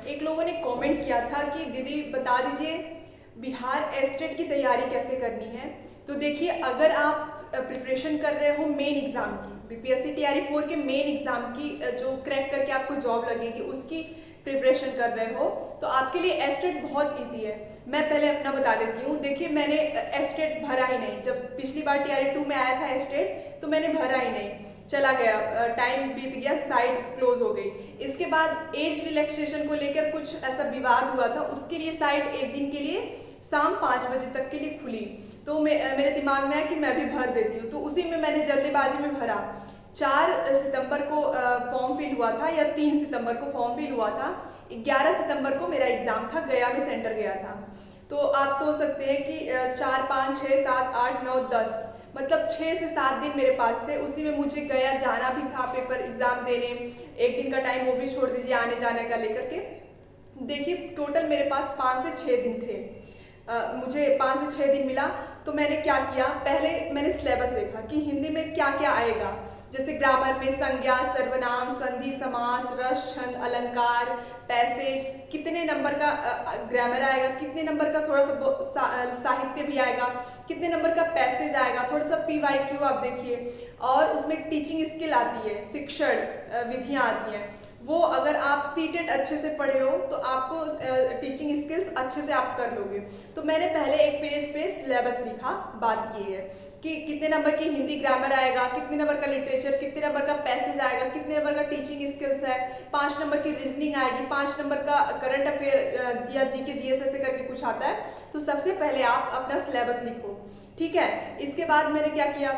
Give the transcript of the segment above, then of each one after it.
एक लोगों ने कमेंट किया था कि दीदी बता दीजिए बिहार एस्टेट की तैयारी कैसे करनी है। तो देखिए, अगर आप प्रिपरेशन कर रहे हो मेन एग्ज़ाम की, बीपीएससी टीआरई 4 के मेन एग्ज़ाम की, जो क्रैक करके आपको जॉब लगेगी उसकी प्रिपरेशन कर रहे हो, तो आपके लिए एस्टेट बहुत इजी है। मैं पहले अपना बता देती हूँ। देखिए, मैंने एस्टेट भरा ही नहीं। जब पिछली बार टीआरई 2 में आया था एस्टेट, तो मैंने भरा ही नहीं, चला गया, टाइम बीत गया, साइट क्लोज हो गई। इसके बाद एज रिलैक्सेशन को लेकर कुछ ऐसा विवाद हुआ था, उसके लिए साइट एक दिन के लिए शाम 5 बजे तक के लिए खुली। तो मेरे दिमाग में आया कि मैं भी भर देती हूँ, तो उसी में मैंने जल्दीबाजी में भरा। 4 सितंबर को फॉर्म फिल हुआ था या 3 सितंबर को फॉर्म फिल हुआ था। 11 सितंबर को मेरा एग्ज़ाम था, गया में सेंटर गया था। तो आप सोच सकते हैं कि 4, 5, 6, 7, 8, 9, 10 मतलब 6 से 7 दिन मेरे पास थे। उसी में मुझे गया जाना भी था पेपर एग्ज़ाम देने, एक दिन का टाइम वो भी छोड़ दीजिए आने जाने का लेकर के। देखिए, टोटल मेरे पास 5 से 6 दिन थे। मुझे 5 से 6 दिन मिला। तो मैंने क्या किया, पहले मैंने सिलेबस देखा कि हिंदी में क्या क्या आएगा। जैसे ग्रामर में संज्ञा, सर्वनाम, संधि, समास, रस, छंद, अलंकार, पैसेज, कितने नंबर का ग्रामर आएगा, कितने नंबर का थोड़ा सा साहित्य भी आएगा, कितने नंबर का पैसेज आएगा, थोड़ा सा पीवाईक्यू आप देखिए। और उसमें टीचिंग स्किल आती है, शिक्षण विधियाँ आती हैं। वो अगर आप सीटेट अच्छे से पढ़े हो तो आपको टीचिंग स्किल्स अच्छे से आप कर लोगे। तो मैंने पहले एक पेज पे सिलेबस लिखा। बात ये है कि कितने नंबर की हिंदी ग्रामर आएगा, कितने नंबर का लिटरेचर, कितने नंबर का पैसेज आएगा, कितने नंबर का टीचिंग स्किल्स है, 5 नंबर की रीजनिंग आएगी, 5 नंबर का करंट अफेयर या जीके जीएस ऐसे करके कुछ आता है। तो सबसे पहले आप अपना सिलेबस लिखो, ठीक है। इसके बाद मैंने क्या किया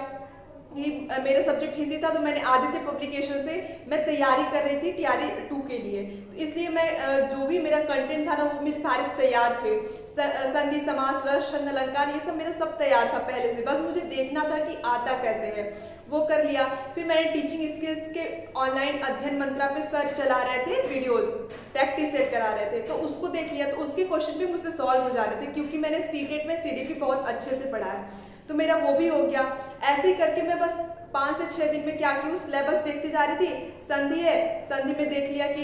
कि मेरा सब्जेक्ट हिंदी था, तो मैंने आदित्य पब्लिकेशन से मैं तैयारी कर रही थी टीआरई 2 के लिए। तो इसलिए मैं जो भी मेरा कंटेंट था ना, वो मेरे सारे तैयार थे। संधि, समास, रस, छंद, अलंकार, ये सब मेरा सब तैयार था पहले से। बस मुझे देखना था कि आता कैसे है, वो कर लिया। फिर मैंने टीचिंग स्किल्स के ऑनलाइन अध्ययन मंत्रा पे सर चला रहे थे, वीडियोस प्रैक्टिस सेट करा रहे थे, तो उसको देख लिया। तो उसके क्वेश्चन भी मुझसे सॉल्व हो जा रहे थे, क्योंकि मैंने सीटेट में सीडीपी बहुत अच्छे से पढ़ा है। तो मेरा वो भी हो गया। ऐसे ही करके मैं बस 5 से 6 दिन में क्या की हूँ, सिलेबस देखती जा रही थी। संधि है, संधि में देख लिया कि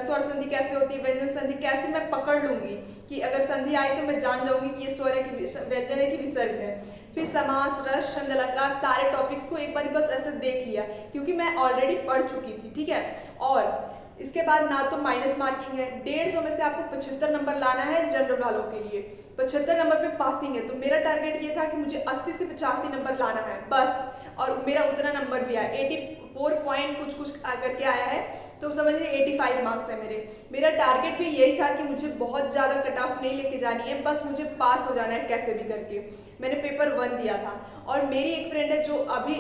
स्वर संधि कैसे होती है, व्यंजन संधि कैसे मैं पकड़ लूंगी कि अगर संधि आई तो मैं जान जाऊंगी कि ये स्वर है कि व्यंजन है कि विसर्ग है। फिर समास, रस, छंद, अलंकार, सारे टॉपिक्स को एक बार बस ऐसे देख लिया, क्योंकि मैं ऑलरेडी पढ़ चुकी थी, ठीक है। और इसके बाद ना तो माइनस मार्किंग है, 150 में से आपको 75 नंबर लाना है जनरल वालों के लिए, 75 नंबर पे पासिंग है। तो मेरा टारगेट ये था कि मुझे 80 से 85 नंबर लाना है बस, और मेरा उतना नंबर भी आया, 84 पॉइंट कुछ कुछ करके आया है। तो समझ लीजिए 85 मार्क्स है मेरे। मेरा टारगेट भी यही था कि मुझे बहुत ज़्यादा कट ऑफ नहीं लेके जानी है, बस मुझे पास हो जाना है कैसे भी करके। मैंने पेपर 1 दिया था। और मेरी एक फ्रेंड है जो अभी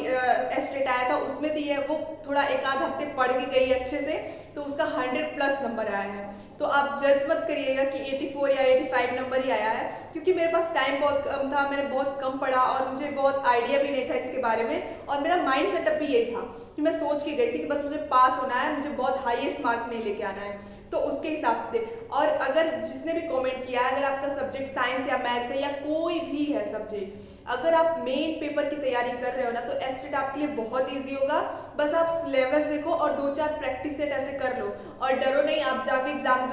एस्टेट आया था उसमें दी है, वो थोड़ा एक आध हफ्ते पढ़ के गई अच्छे से, तो उसका 100+ नंबर आया है। तो आप जज मत करिएगा कि 84 या 85 नंबर ही आया है, क्योंकि मेरे पास टाइम बहुत कम था, मैंने बहुत कम पढ़ा और मुझे बहुत आइडिया भी नहीं था इसके बारे में। और मेरा माइंड सेटअप भी यही था कि मैं सोच के गई थी कि बस मुझे पास होना है, मुझे बहुत हाईएस्ट मार्क नहीं लेके आना है। तो उसके हिसाब से। और अगर जिसने भी कमेंट किया है, अगर आपका सब्जेक्ट साइंस या मैथ्स है या कोई भी है सब्जेक्ट, अगर आप मेन पेपर की तैयारी कर रहे हो ना, तो एस्टेट आपके लिए बहुत इजी होगा। बस आप सिलेबस देखो और 2-4 प्रैक्टिस सेट ऐसे कर लो, और डरो नहीं, आप जाके एग्जाम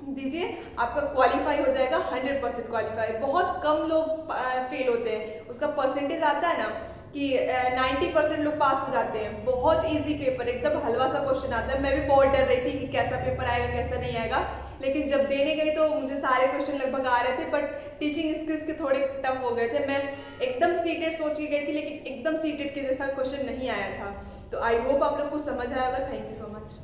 दीजिए, आपका क्वालिफाई हो जाएगा, 100% क्वालिफाई। बहुत कम लोग फेल होते हैं, उसका परसेंटेज आता है ना कि 90% लोग पास हो जाते हैं। बहुत इजी पेपर, एकदम हलवा सा क्वेश्चन आता है। मैं भी बहुत डर रही थी कि कैसा पेपर आएगा कैसा नहीं आएगा, लेकिन जब देने गई तो मुझे सारे क्वेश्चन लगभग आ रहे थे, बट टीचिंग स्किल्स के थोड़े टफ हो गए थे। मैं एकदम सीटेट सोच के गई थी, लेकिन एकदम सीटेट के जैसा क्वेश्चन नहीं आया था। तो आई होप आप लोग को समझ आया होगा। Thank you so much.